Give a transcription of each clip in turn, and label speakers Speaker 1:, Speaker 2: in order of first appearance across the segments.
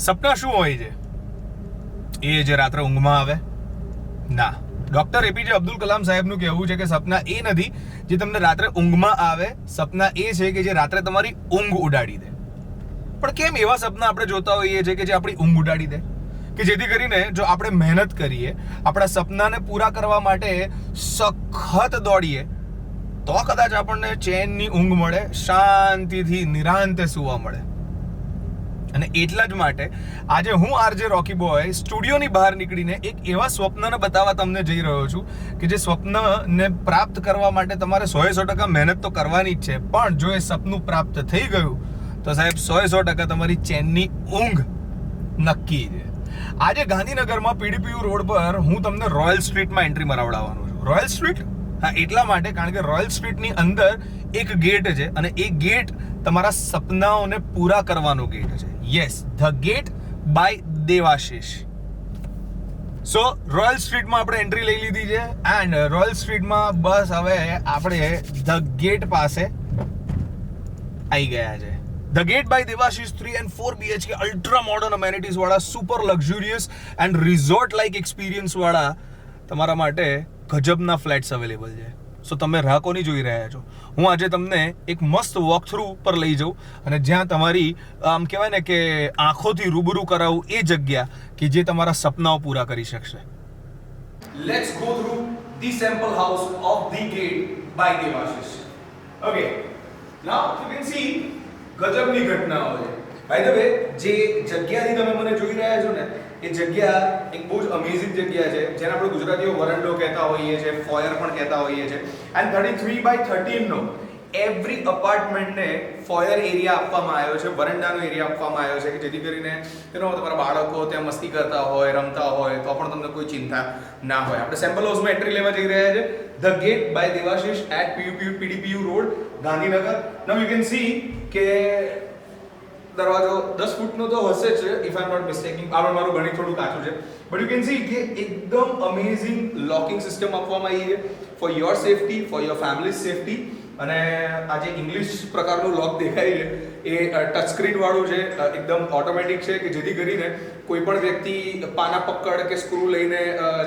Speaker 1: સપના શું હોય છે? એ જે રાત્રે ઊંઘમાં આવે? ના, ડોક્ટર એપીજે અબ્દુલ કલામ સાહેબનું કહેવું છે કે સપના એ નથી જે તમને રાત્રે ઊંઘમાં આવે. સપના એ છે કે જે રાત્રે તમારી ઊંઘ ઉડાડી દે. પણ કેમ એવા સપના આપણે જોતા હોઈએ છીએ કે જે આપણી ઊંઘ ઉડાડી દે? કે જેથી કરીને જો આપણે મહેનત કરીએ, આપણા સપનાને પૂરા કરવા માટે સખત દોડીએ, તો કદાચ આપણને ચેનની ઊંઘ મળે, શાંતિથી નિરાંતે સૂવા મળે. અને એટલા જ માટે આજે હું આરજે રોકી બોય સ્ટુડિયોની બહાર નીકળીને એક એવા સ્વપ્નને બતાવવા તમને જઈ રહ્યો છું કે જે સ્વપ્નને પ્રાપ્ત કરવા માટે તમારે 100% મહેનત તો કરવાની જ છે, પણ જો એ સપનું પ્રાપ્ત થઈ ગયું તો સાહેબ 100% તમારી ચેનની ઊંઘ નક્કી છે. આજે ગાંધીનગરમાં પીડીપીયુ રોડ પર હું તમને રોયલ સ્ટ્રીટમાં એન્ટ્રી મરાવડાવવાનો છું. Royal street? હા, એટલા માટે કારણ કે રોયલ સ્ટ્રીટની અંદર એક ગેટ છે અને એ ગેટ તમારા સપનાઓને પૂરા કરવાનો ગેટ છે. Yes, the gate by Devashish. So royal સ્ટ્રીટમાં આપણે એન્ટ્રી લઈ લીધી છે એન્ડ રોયલ સ્ટ્રીટમાં બસ હવે આપણે ધ ગેટ પાસે આવી ગયા છે. The gate by Devashish 3 and 4 BHK ultra modern amenities વાળા super luxurious and resort like experience વાળા તમારા માટે ગજબના ફ્લેટ્સ અવેલેબલ છે. સો તમે રાહ કોની જોઈ રહ્યા છો? હું આજે તમને એક મસ્ત વોક થ્રુ પર લઈ જાઉં અને જ્યાં તમારી આમ કહેવાય ને કે આંખોથી રૂબરૂ કરાવું એ જગ્યા કે જે તમારા સપનાઓ પૂરા કરી શકશે. Let's go through the sample house of the gate by Devashish. Okay, now you can see ગજબની ઘટનાઓ છે. બાય ધ વે, જે જગ્યાથી તમે મને જોઈ રહ્યા છો ને એ જગ્યા એક બહુ જ અમેઝિંગ જગ્યા છે, જેને આપણે ગુજરાતીઓ વરંડો કહેતા હોઈએ છીએ, ફોયર પણ કહેતા હોઈએ છીએ. એન્ડ 33/13 નો એવરી અપાર્ટમેન્ટને ફોયર એરિયા આપવામાં આવ્યો છે, વરંડાનો એરિયા આપવામાં આવ્યો છે કે જેથી કરીને તમારા બાળકો ત્યાં મસ્તી કરતા હોય, રમતા હોય તો પણ તમને કોઈ ચિંતા ના હોય. આપણે સેમ્પલ હાઉસમાં એન્ટ્રી લેવા જઈ રહ્યા છે. The gate by Devashish at PDPU road, Gandhinagar. Now you can see કે દરવાજો 10 ફૂટનો તો હશે જ, ઇફ આઈ એમ નોટ મિસ્ટેકિંગ. મારું ગણિત થોડું કાચું છે, બટ યુ કેન સી કે એકદમ અમેઝિંગ લોકિંગ સિસ્ટમ આપવામાં આવી છે for your safety, for your family safety. અને આ જે ઇંગ્લિશ પ્રકારનું લોક દેખાય છે એ ટચ સ્ક્રીન વાળું છે, એકદમ ઓટોમેટિક છે કે જેથી કરીને કોઈ પણ વ્યક્તિ પાના પકડ કે સ્ક્રૂ લઈને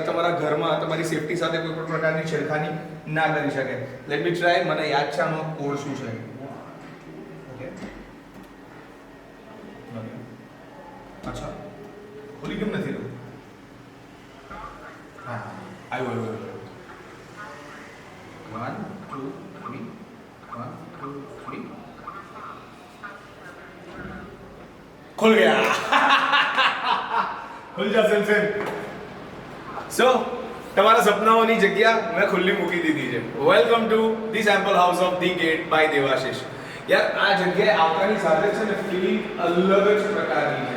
Speaker 1: તમારા ઘરમાં તમારી સેફટી સાથે કોઈ પણ પ્રકારની છેડખાની ના કરી શકે. Let me try. મને યાદ છે આનો કોડ શું છે. અચ્છા, ખુલી કેમ નથી રહ્યું? હા, આવ્યો. 1 2 3 1 2 3 ખુલ ગયા. ખુલ જા સેમ. સો તમારા સપનાઓની જગ્યા મેં ખુલ્લી મૂકી દીધી છે. Welcome to the sample house of the gate by Devashish. યાર, આ જગ્યાએ આવતાની સાથે છે ને ફીલિંગ અલગ જ પ્રકારની છે.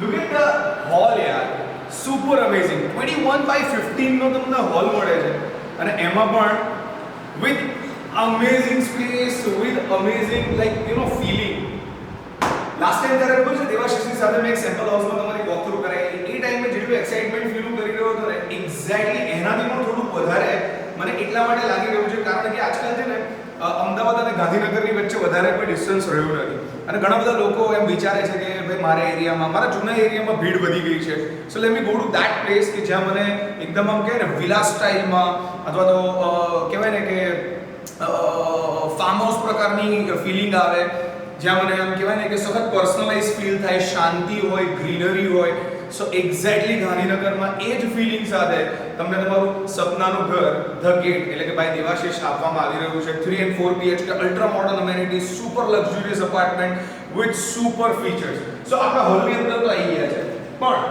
Speaker 1: Look at the hall yaar, super amazing. 21/15 નો તમને હોલ મળે છે અને એમાં પણ with amazing space, with amazing feeling. Last time જ્યારે ખબર છે દેવાશીષની સાથે મેં એક સેમ્પલ હાઉસમાં તમારી વોક થ્રુ કરાવી, એ ટાઈમે જેટલું એક્સાઇટમેન્ટ ફીલ કરી રહ્યો હતો ને એક્ઝેક્ટલી એનાથી પણ થોડું વધારે મને એટલા માટે લાગી રહ્યું છે કારણ કે આજકાલ છે ને અમદાવાદ અને ગાંધીનગરની વચ્ચે વધારે કોઈ ડિસ્ટન્સ રહ્યું નથી અને ઘણા બધા લોકો એમ વિચારે છે કે ભાઈ મારા એરિયામાં, મારા જૂના એરિયામાં ભીડ વધી ગઈ છે. So let me go to that place કે જ્યાં મને એકદમ આમ કહે ને વિલા સ્ટાઇલમાં અથવા તો કહેવાય ને કે ફાર્મ હાઉસ પ્રકારની ફિલિંગ આવે, જ્યાં મને એમ કહેવાય ને કે સખત પર્સનલાઇઝ ફીલ થાય, શાંતિ હોય, ગ્રીનરી હોય. સો એક્ઝેક્ટલી ગાંધીનગરમાં એ જ ફિલિંગ સાથે તમને તમારું સપનાનું ઘર ધ ગેટ એટલે કે બાય દેવાશીષ આપવામાં આવી રહ્યું છે. 3 and 4 BHK ultra modern amenities, super luxurious apartment with super features. So આપણા હોલની અંદર તો આવી ગયા છે, પણ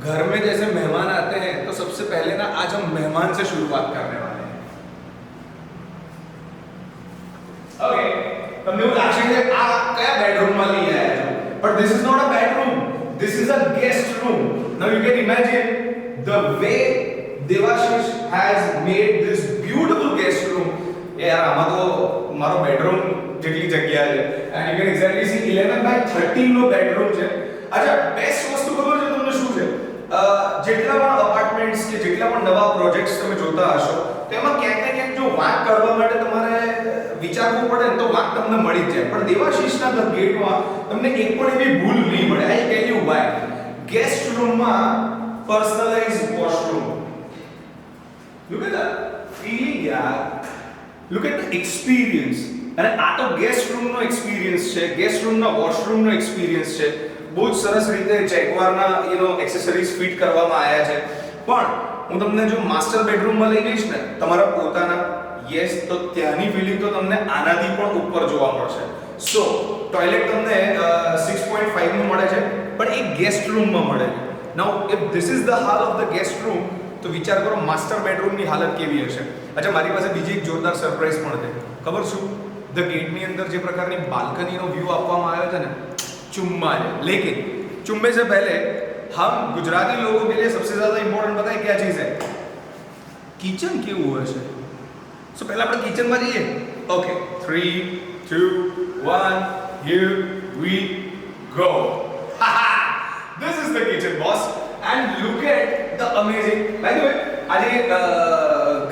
Speaker 1: घर में जैसे मेहमान आते हैं तो सबसे पहले ना आज हम मेहमान से शुरुआत करने वाले हैं. ओके, તમને એવું લાગશે કે આ કયા બેડરૂમમાં લઈ આવ્યા છો, but this is not a bedroom, this is a guest room. Now you can imagine the way Devashish has made this beautiful guest room. યાર, આમાં તો મારો બેડરૂમ જેટલી જગ્યા છે and you can exactly see 11/13 નો બેડરૂમ છે. અચ્છા, બેસ્ટ વસ્તુ ખબર છે તમને શું છે? જેટલા પણ અપાર્ટમેન્ટ્સ કે જેટલા પણ નવા પ્રોજેક્ટ્સ તમે જોતા હશો તેમાં ક્યાંક ને ક્યાંક જો વાત કરવા માટે તમારે વિચારવું પડે ને તો વાંક તમને મળી જ જાય. પણ દેવાશીષના ધ ગેટમાં તમને એક પણ એવી ભૂલ નહીં મળે. I tell you why. Guest રૂમમાં personalised washroom. Look at the feeling યાર. Look at the experience. અને આ તો ગેસ્ટ રૂમનો એક્સપિરિયન્સ છે, ગેસ્ટ રૂમના વોશરૂમનો એક્સપિરિયન્સ છે. બહુ જ સરસ રીતે જેગવારના એક્સેસરીઝ ફિટ કરવામાં આવ્યા છે. પણ હું તમને જો માસ્ટર બેડરૂમમાં લઈ જઈશ ને તમારા પોતાના, યસ, તો ત્યાંની ફિલિંગ તો તમને આનાથી પણ ઉપર જોવા મળશે. સો ટોયલેટ તમને 6.5 નું મળે છે, પણ એ ગેસ્ટ રૂમમાં મળે છે. નાઉ ઇફ ધીસ ઇઝ ધ હાલ ઓફ ધ ગેસ્ટ રૂમ, તો વિચાર કરો માસ્ટર બેડરૂમની હાલત કેવી હશે. અચ્છા, મારી પાસે બીજી એક જોરદાર સરપ્રાઈઝ પણ છે. ખબર શું? ધ ગેટની અંદર જે પ્રકારની બાલ્કનીનો વ્યૂ આપવામાં આવ્યો છે ને, चुम्मा है. लेकिन चुम्मे से पहले हम गुजराती लोगों के लिए सबसे ज्यादा इंपॉर्टेंट पता है क्या चीज है? किचन केવું હશે. સો પહેલા આપણે કિચનમાં જઈએ. Okay, 3 2 1 here we go. This is the kitchen, boss, and look at the amazing. By the way, આજે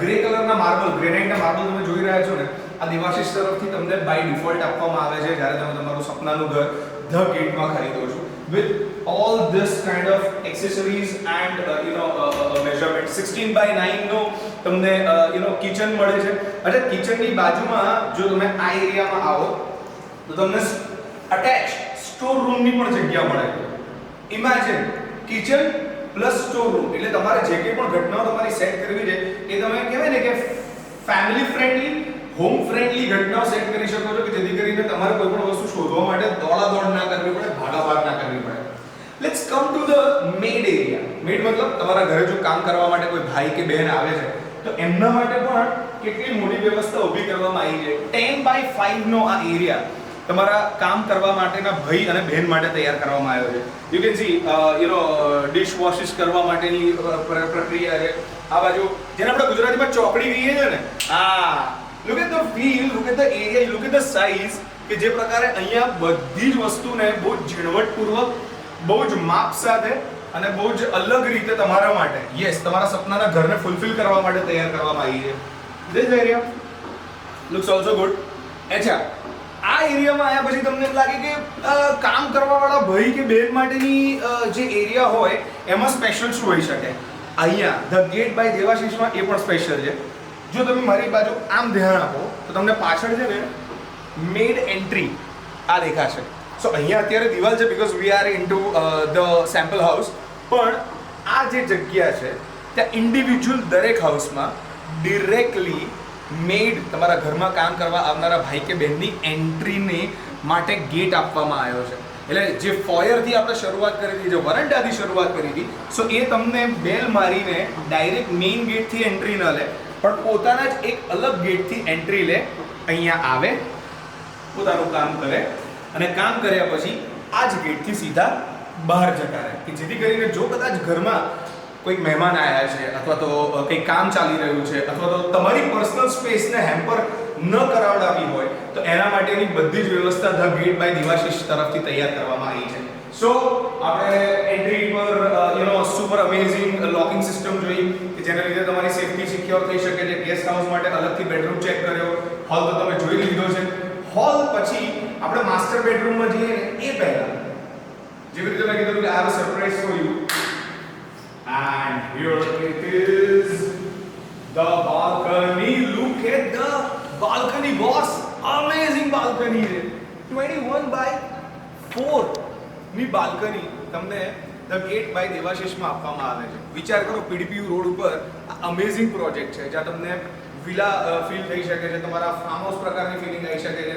Speaker 1: ગ્રે કલરના માર્બલ, ગ્રેનાઇટના માર્બલ તમે જોઈ રહ્યા છો ને, આ દેવાશીષ તરફથી તમને બાય ડિફોલ્ટ આપવામાં આવે છે જ્યારે તમે તમારું સપનાનું ઘર ધ ગેટમાં ખરીદો છો, with all this kind of accessories and measurement. 16x9 નો તમને કિચન મળે છે. અચ્છા, કિચનની બાજુમાં જો તમે આ એરિયામાં આવો તો તમને અટેચ સ્ટોર રૂમની પણ જગ્યા મળે છે. Imagine kitchen plus store room, એટલે તમારે જે કંઈ પણ ઘટનાઓ તમારી સેટ કરવી છે એ તમે કહેવાય ને કે ફેમિલી ફ્રેન્ડલી, હોમ ફ્રેન્ડલી ઘટનાઓ સેટ કરી શકો છો, કે જેથી કરીને તમારે કોઈ પણ વસ્તુ શોધવા માટે દોડાદોડ ના કરવી પડે, ભાગાભાગ ના કરવી પડે. Let's come to the maid area. Maid મતલબ તમારા ઘરે જો કામ કરવા માટે કોઈ ભાઈ કે બહેન આવે છે તો એમના માટે પણ કેટલી મોટી વ્યવસ્થા ઊભી કરવામાં આવી છે. 10x5 નો આ એરિયા તમારા કામ કરવા માટેના ભાઈ અને બહેન માટે તૈયાર કરવામાં આવ્યો છે. યુ કેન સી ડિશ વોશિશ કરવા માટેની પ્રક્રિયા છે. આ બાજુ જેને આપણે ગુજરાતીમાં ચોકડી કહીએ છીએ ને, look at the feel, look at the area, look at the size, કે જે પ્રકારે અહીંયા બધી જ વસ્તુને બહુ ઝીણવટપૂર્વક, બહુ જ માપ સાથે અને બહુ જ અલગ રીતે તમારા માટે, યસ, તમારા સપનાના ઘરને ફૂલફિલ કરવા માટે તૈયાર કરવામાં આવી છે. This area looks also good. અચ્છા, આ એરિયામાં આવ્યા પછી તમને એમ લાગે કે કામ કરવાવાળા ભાઈ કે બહેન માટેની જે એરિયા હોય એમાં સ્પેશિયલ શું હોઈ શકે? અહીંયા ધ ગેટ બાય દેવાશીષમાં એ પણ સ્પેશિયલ છે. જો તમે મારી બાજુ આમ ધ્યાન આપો તો તમને પાછળ છે ને મેડ એન્ટ્રી આ દેખાશે. સો અહીંયા અત્યારે દિવાલ છે because we are into the sample house, પણ આ જે જગ્યા છે ત્યાં ઇન્ડિવિજ્યુઅલ દરેક હાઉસમાં ડિરેક્ટલી મેડ, તમારા ઘરમાં કામ કરવા આવનારા ભાઈ કે બહેનની એન્ટ્રીને માટે ગેટ આપવામાં આવ્યો છે. એટલે જે ફોયરથી આપણે શરૂઆત કરી હતી, જે વરંડાથી શરૂઆત કરી હતી, સો એ તમને બેલ મારીને ડાયરેક્ટ મેઇન ગેટથી એન્ટ્રી ન લે, પણ પોતાના જ એક અલગ ગેટથી એન્ટ્રી લે, અહીંયા આવે, પોતાનું કામ કરે અને કામ કર્યા પછી આ જ ગેટથી સીધા બહાર જતા રહે, કે જેથી કરીને જો કદાચ ઘરમાં કોઈ મહેમાન આવ્યા છે અથવા તો કંઈ કામ ચાલી રહ્યું છે અથવા તો તમારી પર્સનલ સ્પેસને હેમ્પર ન કરાવડાવી હોય તો એના માટેની બધી જ વ્યવસ્થા ધ ગેટ બાય દેવાશીષ તરફથી તૈયાર કરવામાં આવી છે. સો આપણે એન્ટ્રી પર સુપર અમેઝિંગ લોકિંગ સિસ્ટમ જોઈ કે જેના લીધે તમારી સેફટી સિક્યોર થઈ શકે છે. ગેસ્ટ હાઉસ માટે અલગથી બેડરૂમ ચેક કર્યો, હોલ તો તમે જોઈ લીધો છે. હોલ પછી આપણે માસ્ટર બેડરૂમમાં જઈએ ને એ પહેલા જેવી રીતે મેં કીધું કે આ surprise for you, and here it is, the balcony. Look at the balcony, boss. Amazing balcony છે. 21x4 ની બાલ્કની તમને ધ ગેટ બાય દેવાશીષમાં આપવામાં આવે છે. વિચાર કરો, પીડીપીયુ રોડ ઉપર આ અમેઝિંગ પ્રોજેક્ટ છે જ્યાં તમને વિલા ફીલ થઈ શકે છે, તમારા ફાર્મ હાઉસ પ્રકારની ફિલિંગ આવી શકે છે.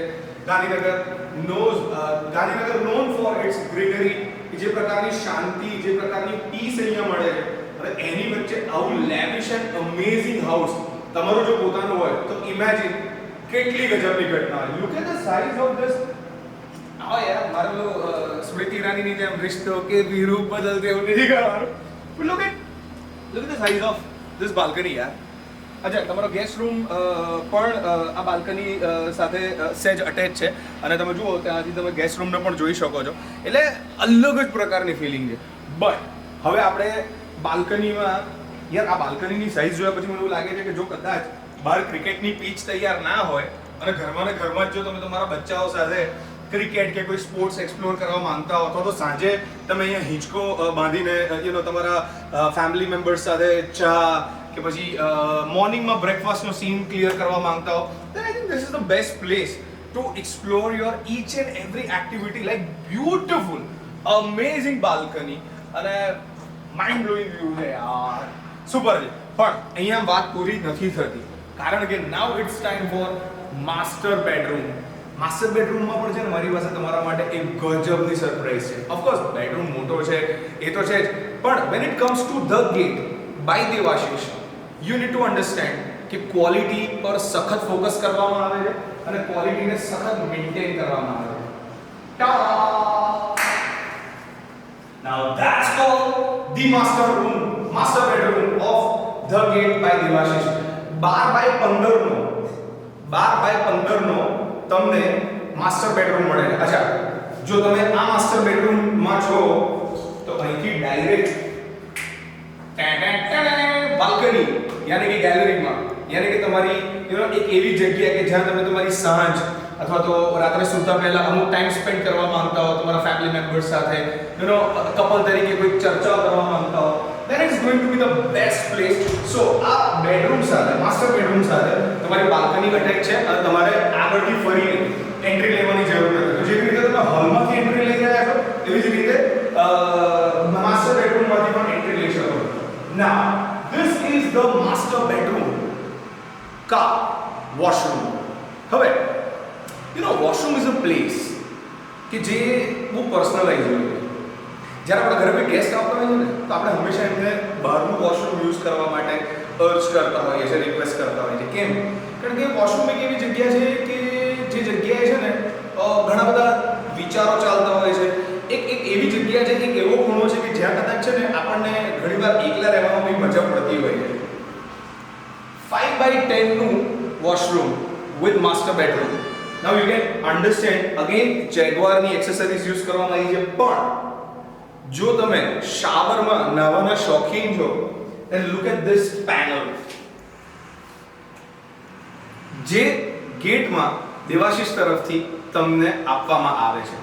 Speaker 1: Gandhinagar known for its greenery, જે પ્રકારની શાંતિ, જે પ્રકારની પીસ અહીંયા મળે છે, અને એની વચ્ચે આવું લેવિશ એન્ડ અમેઝિંગ હાઉસ તમારું જો પોતાનું હોય તો ઇમેજિન કેટલી ગજબની ઘટના હોય. Look at the size of this. હા યાર, મારે સ્મૃતિ ઈરાનીની જેમ રિશ્તો કે રૂપ બદલતે એવું નથી કરવાનું. Look at the size of this balcony યાર. અચ્છા, તમારો ગેસ્ટ રૂમ પણ આ બાલ્કની સાથે સહેજ અટેચ છે અને તમે જુઓ ત્યાંથી તમે ગેસ્ટ રૂમને પણ જોઈ શકો છો. એટલે અલગ જ પ્રકારની ફિલિંગ છે. બટ હવે આપણે બાલ્કનીમાં, યાર આ બાલ્કનીની સાઇઝ જોયા પછી મને એવું લાગે છે કે જો કદાચ બહાર ક્રિકેટની પીચ તૈયાર ના હોય અને ઘરમાં ને ઘરમાં જ જો તમે તમારા બચ્ચાઓ સાથે ક્રિકેટ કે કોઈ સ્પોર્ટ્સ એક્સપ્લોર કરવા માંગતા હો અથવા તો સાંજે તમે અહીંયા હિંચકો બાંધીને તમારા ફેમિલી મેમ્બર્સ સાથે ચા કે પછી મોર્નિંગમાં બ્રેકફાસ્ટનો સીન ક્લિયર કરવા માંગતા હો, then I think this is the best place to explore your each and every activity, like beautiful amazing balcony અને માઇન્ડ બ્લોઈંગ વ્યૂ છે યાર, સુપર છે. પણ અહીંયા વાત પૂરી નથી થતી, કારણ કે now it's time for master bedroom. Master બેડરૂમમાં પણ છે ને મારી પાસે તમારા માટે એક ગજબની સરપ્રાઈઝ છે. ઓફકોર્સ બેડરૂમ મોટો છે એ તો છે જ, પણ when it comes to the gate by Devashish, you need to understand કે ક્વોલિટી પર સખત ફોકસ કરવામાં આવે છે અને ક્વોલિટીને સખત મેન્ટેન કરવામાં આવે છે. Now that's called the master bedroom of the gate by Devashish. 12 નો તમને માસ્ટર બેડરૂમ મળે છે. અચ્છા, જો તમે આ માસ્ટર બેડરૂમમાં છો તો અહીંથી ડાયરેક્ટ બાલ્કની યાની કે ગેલેરીમાં, યાની કે તમારી એક એવી જગ્યા કે જ્યાં તમે તમારી સાંજ અથવા તો રાત્રે સૂતા પહેલા અમુક ટાઈમ સ્પેન્ડ કરવા માંગતા હો તમારા ફેમિલી મેમ્બર્સ સાથે, કપલ તરીકે કોઈ ચર્ચા કરવા માંગતા હો, then it's going to be the best place. So આ બેડરૂમ સાથે, માસ્ટર બેડરૂમ સાથે તમારી બાલ્કની અટેચ છે અને તમારે આગળથી ફરીને એન્ટ્રી લેવાની જરૂર નથી. તો જેવી રીતે તમે હોલમાંથી એન્ટ્રી લઈ રહ્યા છો એવી જ રીતે માસ્ટર બેડરૂમમાંથી પણ એન્ટ્રી લઈ શકો. Now this is the master bedroom કા વોશરૂમ. હવે વોશરૂમ ઇઝ અ પ્લેસ કે જે બહુ પર્સનલાઇઝ હોય છે. જ્યારે આપણા ઘરે કોઈ ગેસ્ટ આવતા હોય છે ને તો આપણે હંમેશા એમને બહારનું વોશરૂમ યુઝ કરવા માટે અર્જ કરતા હોઈએ છીએ, રિક્વેસ્ટ કરતા હોઈએ છીએ. કેમ? કારણ કે વોશરૂમ એક એવી જગ્યા છે કે જે જગ્યાએ છે ને ઘણા બધા વિચારો ચાલતા હોય છે. એક એવી જગ્યા છે, એક એવો ખૂણો છે કે જ્યાં કદાચ છે ને આપણને ઘણીવાર એકલા રહેવામાં બી મજા પડતી હોય છે. 5x10 નું washroom with master bedroom. Now you can understand again જેગવારની એક્સેસરીઝ યુઝ કરવામાં આવી છે, પણ જો તમે શાવરમાં નાહવાના શોખીન છો then look at this panel જે ગેટમાં દેવાશીષ તરફથી તમને આપવામાં આવે છે.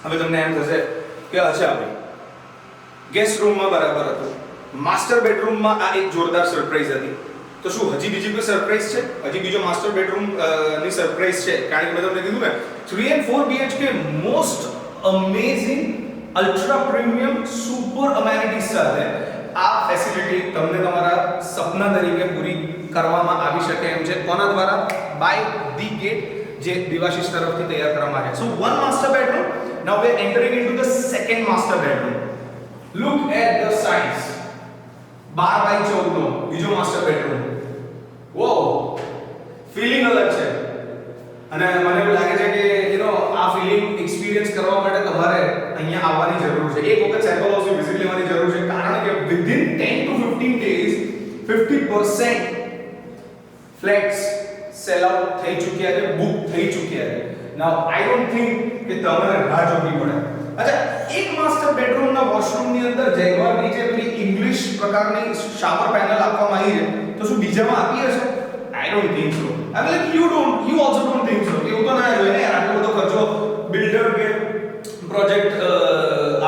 Speaker 1: હવે તમને એમ થશે કે અચ્છા ભાઈ, ગેસ્ટ રૂમમાં બરાબર હતું, માસ્ટર બેડરૂમમાં આ એક જોરદાર સરપ્રાઈઝ હતી, તો શું હજી બીજી કોઈ સરપ્રાઈઝ છે? હજી બીજો માસ્ટર બેડરૂમ ની સરપ્રાઈઝ છે. કારણ કે મેં તમને કીધું ને 3 and 4 BHK most amazing ultra premium super amenities સાથે આ ફેસિલિટી તમને તમારા સપના તરીકે પૂરી કરવામાં આવી શકે એમ છે. કોના દ્વારા? બાય ધી ગેટ, જે દેવાશીષ તરફથી તૈયાર કરવામાં આવે છે. સો one master bedroom. Now we are entering into the second master bedroom. Look at the size. 12x14 નો બીજો માસ્ટર બેડરૂમ. વો, ફીલિંગ અલગ છે અને મને એવું લાગે છે કે આ ફીલિંગ એક્સપીરિયન્સ કરવા માટે તમારે અહીંયા આવવાની જરૂર છે. એક વખત સેમ્પલ હાઉસની વિઝિટ લેવાની જરૂર છે, કારણ કે within 10 to 15 days 50% flats cell out થઈ ચૂક્યા છે, બુક થઈ ચૂક્યા છે. નાઉ આઈ ડોન્ટ થિંક કે તમારે રાહ જોવી પડે. અચ્છા, એક માસ્ટર બેડરૂમના વોશરૂમની અંદર જેગવારની જે પેલી ઇંગ્લિશ પ્રકારની શાવર પેનલ આપવામાં આવી છે, તો શું બીજામાં આપી હશે? I don't think so. I like you also don't think so. એવું તો ના જોઈએ ને, આટલો બધો ખર્ચો બિલ્ડર કે પ્રોજેક્ટ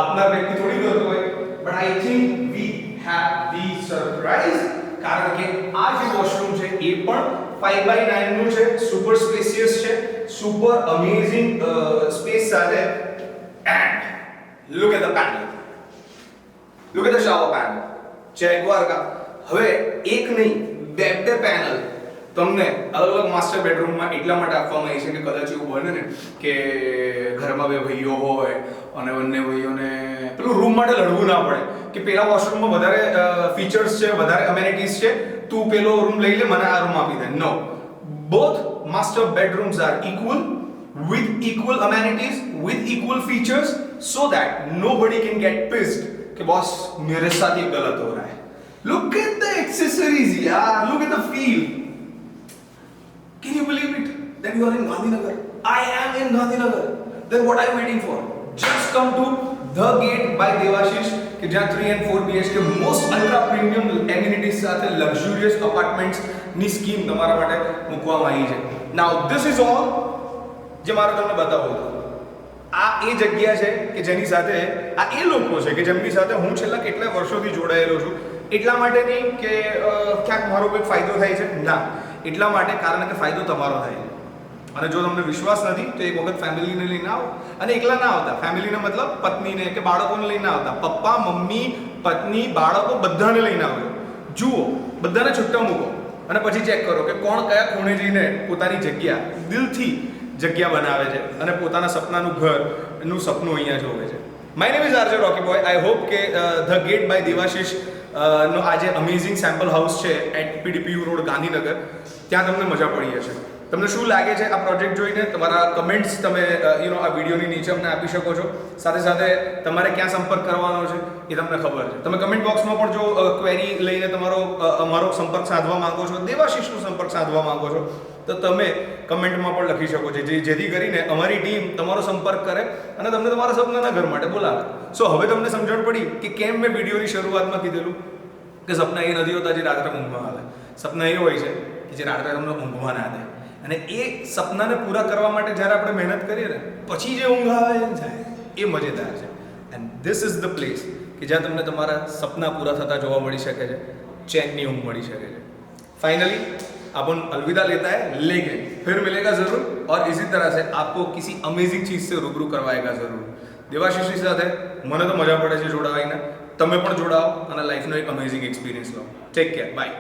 Speaker 1: આપનાર વ્યક્તિ થોડી કરતો હોય. But I think we have the surprise, કારણ કે આ જે વોશરૂમ છે એ પણ 5x9 નું છે, સુપર સ્પેશિયસ છે, સુપર અમેઝિંગ સ્પેસ સાથે. And look at the panel. Look at the shower panel. Jaguar का. હવે એક નહીં, બે પેનલ તમને અલગ અલગ માસ્ટર બેડરૂમમાં એટલા માટે આપવામાં આવી છે કે કદાચ એવું બને ને કે ઘરમાં બે ભાઈઓ હોય અને બંને ભાઈઓને પેલું રૂમ માટે લડવું ના પડે કે પેલા વોશરૂમમાં વધારે ફીચર્સ છે, વધારે અમેનિટીઝ છે, તું પેલો રૂમ લઈ લે, મને આ રૂમ આપી દે. No, both master bedrooms are equal with equal amenities, with equal features, so that nobody can get pissed कि boss मेरे साथ ये गलत हो रहा है. Look at the accessories yaar, look at the feel. Can you believe it that you are in Gandhinagar? I am in Gandhinagar. Then what are you waiting for? Just come to the gate by Devashish કે જ્યાં 3 and 4 BHK most ultra premium amenities સાથે luxurious apartments ની scheme તમારા માટે મૂકવામાં આવી છે. નાઉ this is all જે મારે તમને બતાવવું હતું. આ એ જગ્યા છે કે જેની સાથે આ એ લોકો છે કે જેમની સાથે હું છેલ્લા કેટલા વર્ષોથી જોડાયેલો છું. એટલા માટે નહીં કે ક્યાંક મારો કોઈ ફાયદો થાય છે, ના, એટલા માટે કારણ કે ફાયદો તમારો થાય છે. અને જો તમને વિશ્વાસ નથી તો એક વખત ફેમિલીને લઈને આવો. અને એકલા ના આવતા, ફેમિલીને મતલબ પત્નીને કે બાળકોને લઈને આવતા, પપ્પા મમ્મી પત્ની બાળકો બધાને લઈને આવજો. જુઓ, બધાને છૂટા મૂકો અને પછી ચેક કરો કે કોણ કયા ખૂણે જઈને પોતાની જગ્યા દિલથી જગ્યા બનાવે છે અને પોતાના સપનાનું ઘરનું સપનું અહીંયા જોવે છે. My name is RJ Rocky boy. I hope કે ધ ગેટ બાય દેવાશીષ નો આ જે અમેઝિંગ સેમ્પલ હાઉસ છે એટ પીડીપીયુ રોડ ગાંધીનગર, ત્યાં તમને મજા પડી હશે. તમને શું લાગે છે આ પ્રોજેક્ટ જોઈને? તમારા કમેન્ટ્સ તમે આ વિડીયોની નીચે અમને આપી શકો છો. સાથે સાથે તમારે ક્યાં સંપર્ક કરવાનો છે એ તમને ખબર છે. તમે કમેન્ટ બોક્સમાં પણ જો ક્વેરી લઈને અમારો સંપર્ક સાધવા માંગો છો, દેવાશીષનો સંપર્ક સાધવા માંગો છો, તો તમે કમેન્ટમાં પણ લખી શકો છો, જેથી કરીને અમારી ટીમ તમારો સંપર્ક કરે અને તમને તમારા સપનાના ઘર માટે બોલાવે. સો હવે તમને સમજણ પડી કે કેમ મેં વિડીયોની શરૂઆતમાં કીધેલું કે સપના એ નથી હોતા જે રાત્રે ઊંઘમાં આવે. સપના એ હોય છે કે જે રાત્રે તમને ઊંઘમાં ના દે. અને એ સપનાને પૂરા કરવા માટે જ્યારે આપણે મહેનત કરીએ ને પછી જે ઊંઘ આવે જાય એ મજેદાર છે. And this is the place કે જ્યાં તમને તમારા સપના પૂરા થતા જોવા મળી શકે છે, ચેનની ઊંઘ મળી શકે છે. फाइनली अपन अलविदा लेता है, लेकिन फिर मिलेगा जरूर और इसी तरह से आपको किसी अमेजिंग चीज से रूबरू करवाएगा जरूर. દેવાશીષની સાથે મને તો મજા પડે છે જોડાવાઈને. તમે પણ જોડાઓ અને લાઈફનો એક અમેઝિંગ એક્સપિરિયન્સ લો. Take care, by.